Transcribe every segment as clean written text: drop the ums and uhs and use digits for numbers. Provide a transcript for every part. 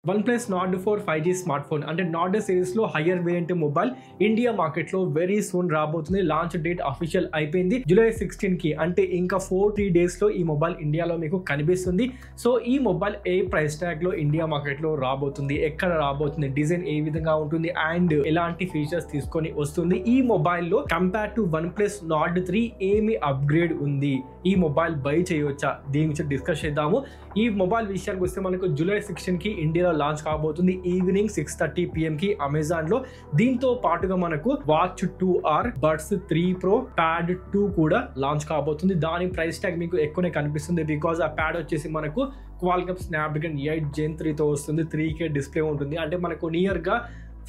OnePlus Nord 4 5G smart phone అంటే Nord series లో higher variant mobile India market లో very soon రాబోతుంది. Launch date official అయిపోయింది July 16 కి. అంటే ఇంకా 4-3 డేస్ లో ఈ మొబైల్ ఇండియాలో మీకు కనిపిస్తుంది. సో ఈ మొబైల్ ఏ ప్రైస్ ట్యాగ్ లో ఇండియా మార్కెట్ లో రాబోతుంది, ఎక్కడ రాబోతుంది, డిజైన్ ఏ విధంగా ఉంటుంది అండ్ ఎలాంటి ఫీచర్స్ తీసుకొని వస్తుంది, ఈ మొబైల్ లో కంపేర్ టు OnePlus Nord 3 ఏమి అప్గ్రేడ్ ఉంది, ఈ మొబైల్ బై చేయవచ్చా, దీని గురించి డిస్కస్ చేద్దాము. ఈ మొబైల్ విషయానికి వస్తే మనకు జూలై 16 కి ఇండియాలో లాంచ్ కాబోతుంది ఈవినింగ్ 6:30 PM కి అమెజాన్ లో. దీంతో పాటుగా మనకు watch 2R, buds 3 Pro, pad 2 కూడా లాంచ్ కాబోతుంది. దాని ప్రైస్ ట్యాగ్ మీకు ఎక్కువనే కనిపిస్తుంది బికాజ్ ఆ ప్యాడ్ వచ్చేసి మనకు క్వాల్కమ్ స్నాప్డ్రాగన్ 8 Gen 3 తో వస్తుంది. 3K డిస్ప్లే ఉంటుంది. అంటే మనకు నియర్ గా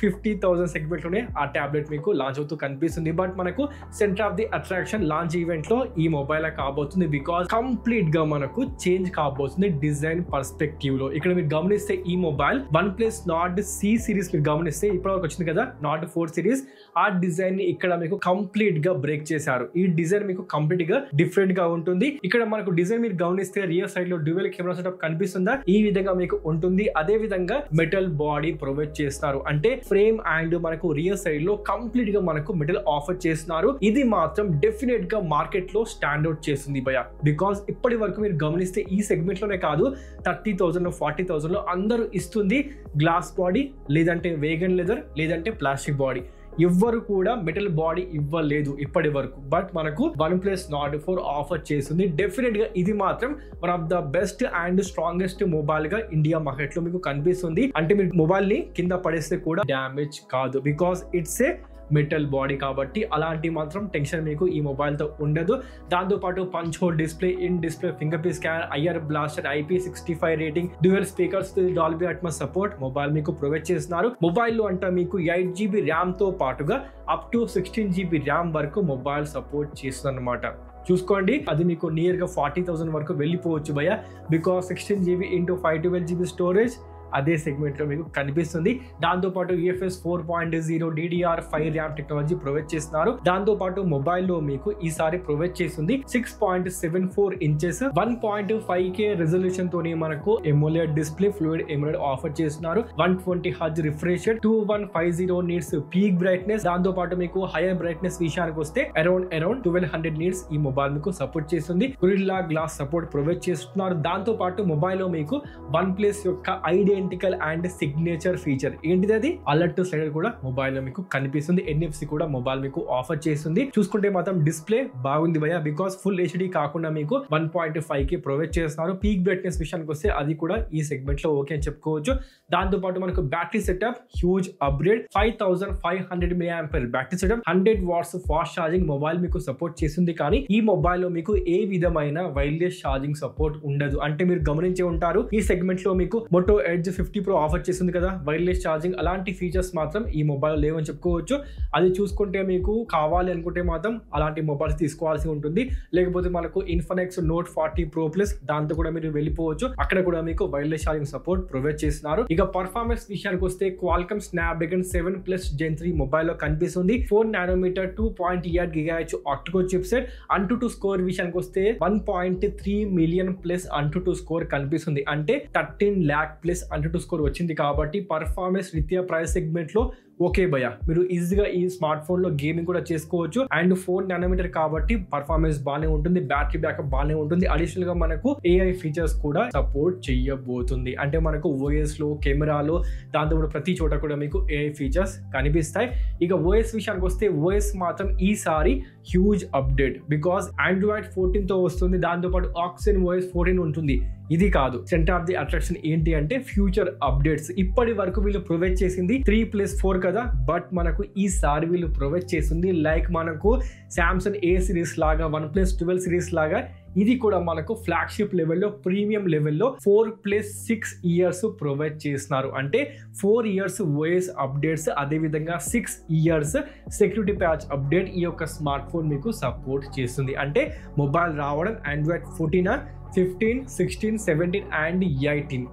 50,000 సెగ్మెంట్ లోనే ఆ టాబ్లెట్ మీకు లాంచ్ అవుతూ కనిపిస్తుంది. బట్ మనకు centre of the attraction launch event లో ఈ మొబైల్ కాబోతుంది బికాస్ కంప్లీట్ గా మనకు చేంజ్ కాబోతుంది డిజైన్ పర్స్పెక్టివ్ లో. ఇక్కడ మీరు గమనిస్తే ఈ mobile OnePlus Nord C series మీరు గమనిస్తే ఇప్పటివరకు వచ్చింది కదా Nord 4 సిరీస్, ఆ డిజైన్ ని ఇక్కడ మీకు కంప్లీట్ గా బ్రేక్ చేశారు. ఈ డిజైన్ మీకు కంప్లీట్ గా డిఫరెంట్ గా ఉంటుంది. ఇక్కడ మనకు డిజైన్ మీరు గమనిస్తే రియర్ సైడ్ లో డ్యూయల్ కెమెరా సెటప్ కనిపిస్తుందా, ఈ విధంగా మీకు ఉంటుంది. అదే విధంగా మెటల్ బాడీ ప్రొవైడ్ చేస్తారు. అంటే ఫ్రేమ్ అండ్ మనకు రియర్ సైడ్ లో కంప్లీట్ గా మనకు మెటల్ ఆఫర్ చేస్తున్నారు. ఇది మాత్రం డెఫినెట్ గా మార్కెట్ లో స్టాండ్ అవుట్ చేస్తుంది భయ. బికాస్ ఇప్పటి వరకు మీరు గమనిస్తే ఈ సెగ్మెంట్ లోనే కాదు 30,000 40,000 లో అందరూ ఇస్తుంది గ్లాస్ బాడీ, లేదంటే వేగన్ లెదర్, లేదంటే ప్లాస్టిక్ బాడీ. ఎవ్వరు కూడా మెటల్ బాడీ ఇవ్వలేదు ఇప్పటి వరకు. బట్ మనకు OnePlus Nord 4 ఆఫర్ చేస్తుంది. డెఫినెట్ గా ఇది మాత్రం one of the best and strongest mobile గా ఇండియా మార్కెట్ లో మీకు కనిపిస్తుంది. అంటే మీరు మొబైల్ ని కింద పడేస్తే కూడా డ్యామేజ్ కాదు because it's a metal body కాబట్టి అలాంటి మాత్రం టెన్షన్ మీకు ఈ మొబైల్ తో ఉండదు. దాంతో పాటు punch whole display, in display finger print scanner, IR blaster, IP65 rating, dual speakers, Dolby Atmos support mobile మీకు ప్రొవైడ్ చేస్తున్నారు. మొబైల్ లో అంటే మీకు 8GB ర్యామ్ తో పాటుగా అప్ టు 16GB ర్యామ్ వరకు మొబైల్ సపోర్ట్ చేస్తుంది అన్నమాట. చూసుకోండి, అది మీకు నియర్ గా 40,000 వరకు వెళ్ళిపోవచ్చు భయ because 16GB into 512GB storage అదే సెగ్మెంట్ లో మీకు కనిపిస్తుంది. దాంతో పాటు UFS 4.0 DDR5 RAM technology provide చేస్తున్నారు. దాంతో పాటు మొబైల్ లో మీకు ఈసారి ప్రొవైడ్ చేస్తుంది 6.74 ఇంచెస్ 1.5K రెజల్యూషన్ తోని మనకు AMOLED display, fluid AMOLED offer చేస్తున్నారు. 120 Hz refresh rate, 2150 nits peak brightness. దాంతో పాటు మీకు హైయర్ బ్రైట్నెస్ విషయానికి వస్తే అరౌండ్ 1200 నీట్స్ ఈ మొబైల్ మీకు సపోర్ట్ చేస్తుంది. Gorilla Glass సపోర్ట్ ప్రొవైడ్ చేస్తున్నారు. దాంతో పాటు మొబైల్ లో మీకు OnePlus యొక్క ఐడెంటికల్ అండ్ సిగ్నేచర్ ఫీచర్ ఏంటిది, అది అలర్ట్ స్లైడర్ కూడా మొబైల్ లో మీకు కనిపిస్తుంది. NFC కూడా మొబైల్ మీకు ఆఫర్ చేస్తుంది. చూసుకుంటే మాత్రం డిస్ప్లే బాగుంది భయ బికాస్ ఫుల్ HD కాకుండా మీకు 1.5K ప్రొవైడ్ చేస్తున్నారు. పీక్ బ్రైట్నెస్ విషయానికి వస్తే అది కూడా ఈ సెగ్మెంట్ లో ఓకే అని చెప్పుకోవచ్చు. దాంతో పాటు మనకు battery setup huge upgrade, 5500 mAh battery setup, 100 watts fast charging mobile మీకు సపోర్ట్ చేస్తుంది. కానీ ఈ మొబైల్ లో మీకు ఏ విధమైన వైర్లెస్ ఛార్జింగ్ సపోర్ట్ ఉండదు. అంటే మీరు గమనించే ఉంటారు ఈ సెగ్మెంట్ లో మీకు Moto Edge 50 Pro ఆఫర్ చేస్తుంది కదా వైర్లెస్ ఛార్జింగ్, అలాంటి ఫీచర్స్ మాత్రం ఈ మొబైల్ లేవని చెప్పుకోవచ్చు. అది చూసుకుంటే మీకు కావాలి అనుకుంటే మాత్రం అలాంటి మొబైల్స్ తీసుకోవాల్సి ఉంటుంది. లేకపోతే మనకు Infinix Note 40 Pro Plus దాంతో కూడా మీరు వెళ్ళిపోవచ్చు. అక్కడ కూడా మీకు వైర్లెస్ ఛార్జింగ్ సపోర్ట్ ప్రొవైడ్ చేస్తున్నారు. ఇక పర్ఫార్మెన్స్ విషయానికి వస్తే Qualcomm Snapdragon 7+ Gen 3 మొబైల్ లో కనిపిస్తుంది. 4nm 2.8 GHz octa-core chipset. Antutu score విషయానికి వస్తే 1.3 million ప్లస్ Antutu స్కోర్ కనిపిస్తుంది. అంటే 13 lakh ప్లస్ Antutu స్కోర్ వచ్చింది కాబట్టి పర్ఫార్మెన్స్ రీత్యా ప్రైస్ సెగ్మెంట్ లో ఓకే భయ. మీరు ఈజీగా ఈ స్మార్ట్ ఫోన్ లో గేమింగ్ కూడా చేసుకోవచ్చు. అండ్ 4nm కాబట్టి పర్ఫార్మెన్స్ బాగానే ఉంటుంది, బ్యాటరీ బ్యాకప్ బాగానే ఉంటుంది. అడిషనల్ గా మనకు AI ఫీచర్స్ కూడా సపోర్ట్ చేయబోతుంది. అంటే మనకు OS లో, కెమెరాలో, దాంతో కూడా ప్రతి చోట కూడా మీకు AI ఫీచర్స్ కనిపిస్తాయి. ఇక OS విషయానికి వస్తే OS మాత్రం ఈసారి హ్యూజ్ అప్డేట్ బికాస్ Android 14 తో వస్తుంది. దాంతో పాటు OxygenOS 14 ఉంటుంది. ఇది కాదు, సెంటర్ ఆఫ్ ది అట్రాక్షన్ ఏంటి అంటే ఫ్యూచర్ అప్డేట్స్. ఇప్పటి వరకు వీళ్ళు ప్రొవైడ్ చేసింది 3+4 కదా, బట్ మనకు ఈసారి వీళ్ళు ప్రొవైడ్ చేసింది లైక్ మనకు Samsung A సిరీస్ లాగా, OnePlus 12 సిరీస్ లాగా ఇది కూడా మనకు ఫ్లాగ్షిప్ లెవెల్లో, ప్రీమియం లెవెల్లో 4+6 ఇయర్స్ ప్రొవైడ్ చేస్తున్నారు. అంటే 4 years OS అప్డేట్స్, అదేవిధంగా 6 years సెక్యూరిటీ ప్యాచ్ అప్డేట్ ఈ యొక్క స్మార్ట్ ఫోన్ మీకు సపోర్ట్ చేస్తుంది. అంటే మొబైల్ రావడం Android 14, 15, 16, 17 అండ్ 18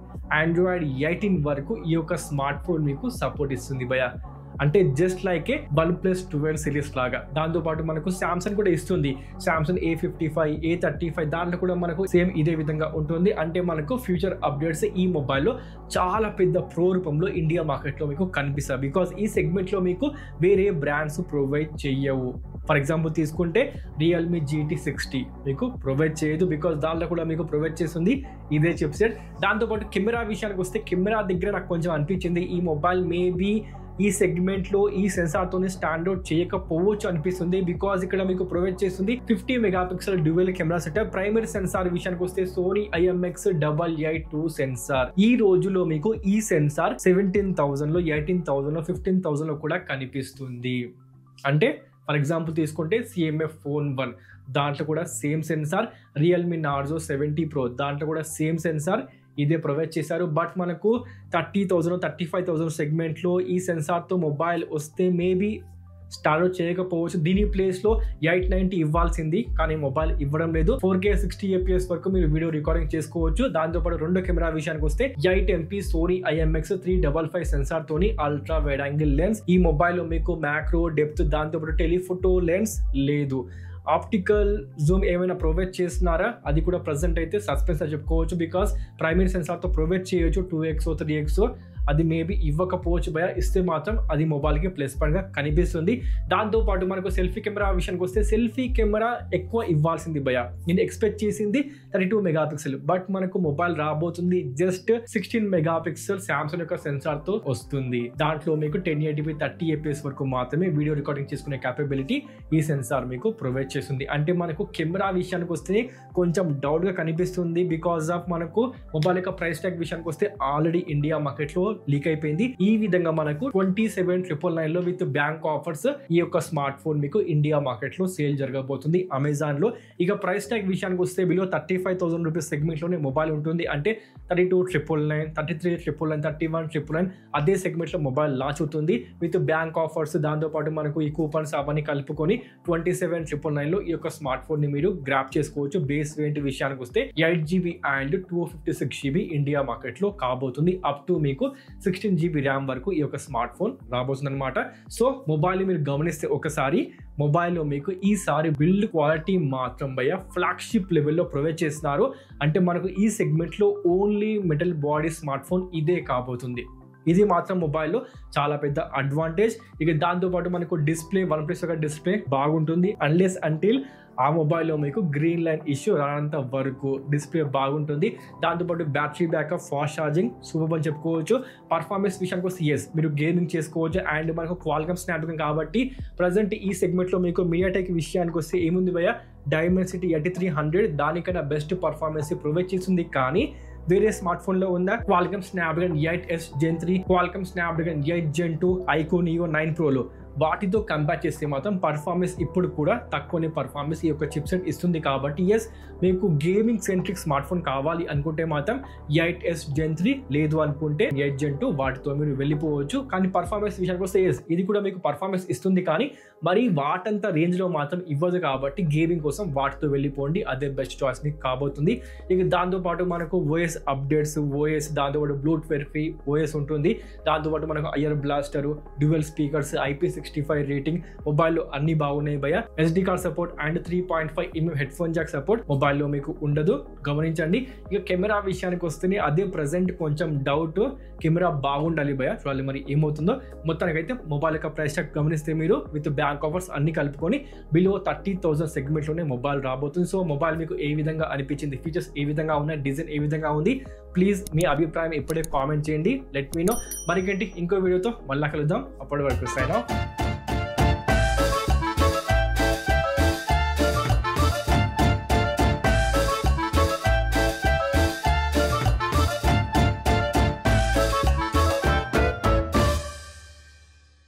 Android 18 వరకు ఈ యొక్క స్మార్ట్ ఫోన్ మీకు సపోర్ట్ ఇస్తుంది భయ. అంటే జస్ట్ లైక్ ఏ OnePlus 12 సిరీస్ లాగా. దాంతో పాటు మనకు సామ్సంగ్ కూడా ఇస్తుంది, సామ్సంగ్ A55, A35, దాంట్లో కూడా మనకు సేమ్ ఇదే విధంగా ఉంటుంది. అంటే మనకు ఫ్యూచర్ అప్డేట్స్ ఈ మొబైల్లో చాలా పెద్ద ప్రో రూపంలో ఇండియా మార్కెట్లో మీకు కనిపిస్తాయి. బికాస్ ఈ సెగ్మెంట్లో మీకు వేరే బ్రాండ్స్ ప్రొవైడ్ చేయవు. ఫర్ ఎగ్జాంపుల్ తీసుకుంటే Realme GT60 మీకు ప్రొవైడ్ చేయదు, బికాస్ దాంట్లో కూడా మీకు ప్రొవైడ్ చేస్తుంది ఇదే చిప్సెట్. దాంతోపాటు కెమెరా విషయానికి వస్తే కెమెరా దగ్గర నాకు కొంచెం అనిపించింది ఈ మొబైల్ మేబీ ఈ సెగ్మెంట్లో ఈ సెన్సార్తోనే స్టాండౌట్ చేయకపోవచ్చు అనిపిస్తుంది. బికాజ్ ఇక్కడ మీకు ప్రొవైడ్ చేస్తుంది 50 megapixel dual camera setup. Primary censor విషయానికి వస్తే Sony IMX882 సెన్సార్. ఈ రోజులో మీకు ఈ సెన్సార్ 17,000లో, 18,000లో, 15,000లో కూడా కనిపిస్తుంది. అంటే ఫర్ ఎగ్జాంపుల్ తీసుకుంటే CMF Phone 1 దాంట్లో కూడా same sensor, Realme Narzo 70 Pro దాంట్లో కూడా సేమ్ సెన్సార్ ఇదే ప్రొవైడ్ చేశారు. బట్ మనకు 30,000, 35,000 సెగ్మెంట్లో ఈ సెన్సార్తో మొబైల్ వస్తే మేబీ స్టార్ట్ చేయకపోవచ్చు. దీని ప్లేస్లో 890 ఇవ్వాల్సింది, కానీ మొబైల్ ఇవ్వడం లేదు. 4K 60 FPS వరకు మీరు వీడియో రికార్డింగ్ చేసుకోవచ్చు. దాంతోపాటు రెండు కెమెరా విషయానికి వస్తే 8MP Sony IMX355 సెన్సార్ తోని అల్ట్రా వైడ్ యాంగిల్ లెన్స్. ఈ మొబైల్లో మీకు మ్యాక్రో, డెప్త్, దాంతోపాటు టెలిఫోటో లెన్స్ లేదు. ఆప్టికల్ జూమ్ ఏమైనా ప్రొవైడ్ చేస్తున్నారా అది కూడా ప్రజెంట్ అయితే సస్పెన్స్ అని చెప్పుకోవచ్చు. బికాస్ ప్రైమరీ సెన్సార్తో ప్రొవైడ్ చేయొచ్చు 2x, 3x, అది మేబీ ఇవ్వకపోవచ్చు భయ. ఇస్తే మాత్రం అది మొబైల్కి ప్లస్ పాయింట్గా కనిపిస్తుంది. దాంతోపాటు మనకు సెల్ఫీ కెమెరా విషయానికి వస్తే సెల్ఫీ కెమెరా ఎక్కువ ఇవ్వాల్సింది భయ. నేను ఎక్స్పెక్ట్ చేసింది 32 మెగాపిక్సెల్, బట్ మనకు మొబైల్ రాబోతుంది జస్ట్ 16 మెగాపిక్సెల్ సామ్సంగ్ యొక్క సెన్సార్తో వస్తుంది. దాంట్లో మీకు 1080p 30 FPS వరకు మాత్రమే వీడియో రికార్డింగ్ చేసుకునే క్యాపబిలిటీ ఈ సెన్సార్ మీకు ప్రొవైడ్ చేస్తుంది. అంటే మనకు కెమెరా విషయానికి వస్తే కొంచెం డౌట్గా కనిపిస్తుంది. బికాస్ ఆఫ్ మనకు మొబైల్ యొక్క ప్రైస్ ట్యాగ్ విషయానికి వస్తే ఆల్రెడీ ఇండియా మార్కెట్లో లీక్ అయిపోయింది. ఈ విధంగా మనకు 27,999లో విత్ బ్యాంక్ ఆఫర్స్ ఈ యొక్క స్మార్ట్ ఫోన్ మీకు ఇండియా మార్కెట్ లో సేల్ జరగబోతుంది అమెజాన్ లో. ఇక ప్రైస్ ట్యాగ్ విషయానికి వస్తే బిలో 35,000 రూపీస్ సెగ్మెంట్ లోనే మొబైల్ ఉంటుంది. అంటే 32,999, 33,999, 31,999 అదే సెగ్మెంట్ లో మొబైల్ లాంచ్ అవుతుంది విత్ బ్యాంక్ ఆఫర్స్. దాంతో పాటు మనకు ఈ కూపన్స్ అవన్నీ కలుపుకొని 27,999లో ఈ యొక్క స్మార్ట్ ఫోన్ ని మీరు గ్రాప్ చేసుకోవచ్చు. బేస్ వేరియంట్ విషయానికి వస్తే 8GB and 256GB India market లో కాబోతుంది. అప్ టు మీకు 16GB ర్యామ్ వరకు ఈ యొక్క స్మార్ట్ ఫోన్ రాబోతుంది అనమాట. సో మొబైల్ మీరు గమనిస్తే ఒకసారి మొబైల్లో మీకు ఈసారి బిల్డ్ క్వాలిటీ మాత్రం ఫ్లాగ్షిప్ లెవెల్లో ప్రొవైడ్ చేస్తున్నారు. అంటే మనకు ఈ సెగ్మెంట్లో only metal body smart phone ఇదే కాబోతుంది. ఇది మాత్రం మొబైల్లో చాలా పెద్ద అడ్వాంటేజ్. ఇక దాంతోపాటు మనకు డిస్ప్లే OnePlus యొక్క డిస్ప్లే బాగుంటుంది. అన్లెస్ అంటిల్ ఆ మొబైల్లో మీకు గ్రీన్ లైన్ ఇష్యూ రానంత వరకు డిస్ప్లే బాగుంటుంది. దాంతోపాటు battery backup, fast charging super అని చెప్పుకోవచ్చు. పర్ఫార్మెన్స్ విషయానికి వస్తే మీరు గేమింగ్ చేసుకోవచ్చు. అండ్ మనకు క్వాల్కమ్ స్నాప్డ్రాగన్ కాబట్టి ప్రజెంట్ ఈ సెగ్మెంట్లో మీకు మీడియాటెక్ విషయానికి వస్తే ఏముంది Dimensity 8300 దానికన్నా బెస్ట్ పర్ఫార్మెన్స్ ప్రొవైడ్ చేస్తుంది. కానీ వేరే స్మార్ట్ ఫోన్ లో ఉందా Qualcomm Snapdragon 8S Gen 3, Qualcomm Snapdragon 8 Gen 2, iQOO Neo 9 Proలో వాటితో కంపేర్ చేస్తే మాత్రం పర్ఫార్మెన్స్ ఇప్పుడు కూడా తక్కువనే పర్ఫార్మెన్స్ ఈ యొక్క చిప్సెట్ ఇస్తుంది. కాబట్టి మీకు గేమింగ్ సెంట్రిక్ స్మార్ట్ ఫోన్ కావాలి అనుకుంటే మాత్రం 8S Gen 3, లేదు అనుకుంటే 8 Gen 2 వాటితో మీరు వెళ్ళిపోవచ్చు. కానీ పర్ఫార్మెన్స్ విషయానికి వస్తే ఇది కూడా మీకు పర్ఫార్మెన్స్ ఇస్తుంది, కానీ మరి వాటంత రేంజ్ లో మాత్రం ఇవ్వదు. కాబట్టి గేమింగ్ కోసం వాటితో వెళ్ళిపోండి, అదే బెస్ట్ చాయిస్ మీకు కాబోతుంది. ఇక దాంతోపాటు మనకు OS అప్డేట్స్, దాంతోపాటు బ్లూటూత్ వెరిఫై OS ఉంటుంది. దాంతోపాటు మనకు IR blaster, dual speakers, IP65 rating, మొబైల్లో అన్ని బాగున్నాయి SD card support and 3.5mm head phone Jack support మొబైల్లో మీకు ఉండదు, గమనించండి. ఇక కెమెరా విషయానికి వస్తేనే అదే ప్రెసెంట్ కొంచెం డౌట్, కెమెరా బాగుండాలి చూడాలి మరి ఏమవుతుందో. మొత్తానికైతే మొబైల్ యొక్క ప్రైస్ ట్యాగ్ గమనిస్తే మీరు విత్ బ్యాంక్ ఆఫర్స్ అన్ని కలుపుకొని బిలో 30,000 సెగ్మెంట్ లోనే మొబైల్ రాబోతుంది. సో మొబైల్ మీకు ఏ విధంగా అనిపించింది, ఫీచర్స్ ఏ విధంగా ఉన్నాయి, డిజైన్ ఏ విధంగా ఉంది, ప్లీజ్ మీ అభిప్రాయం ఇప్పుడే కామెంట్ చేయండి. Let me no. మరికేంటి ఇంకో వీడియోతో మళ్ళా కలుద్దాం. అప్పటి వరకు సైన్ ఆఫ్.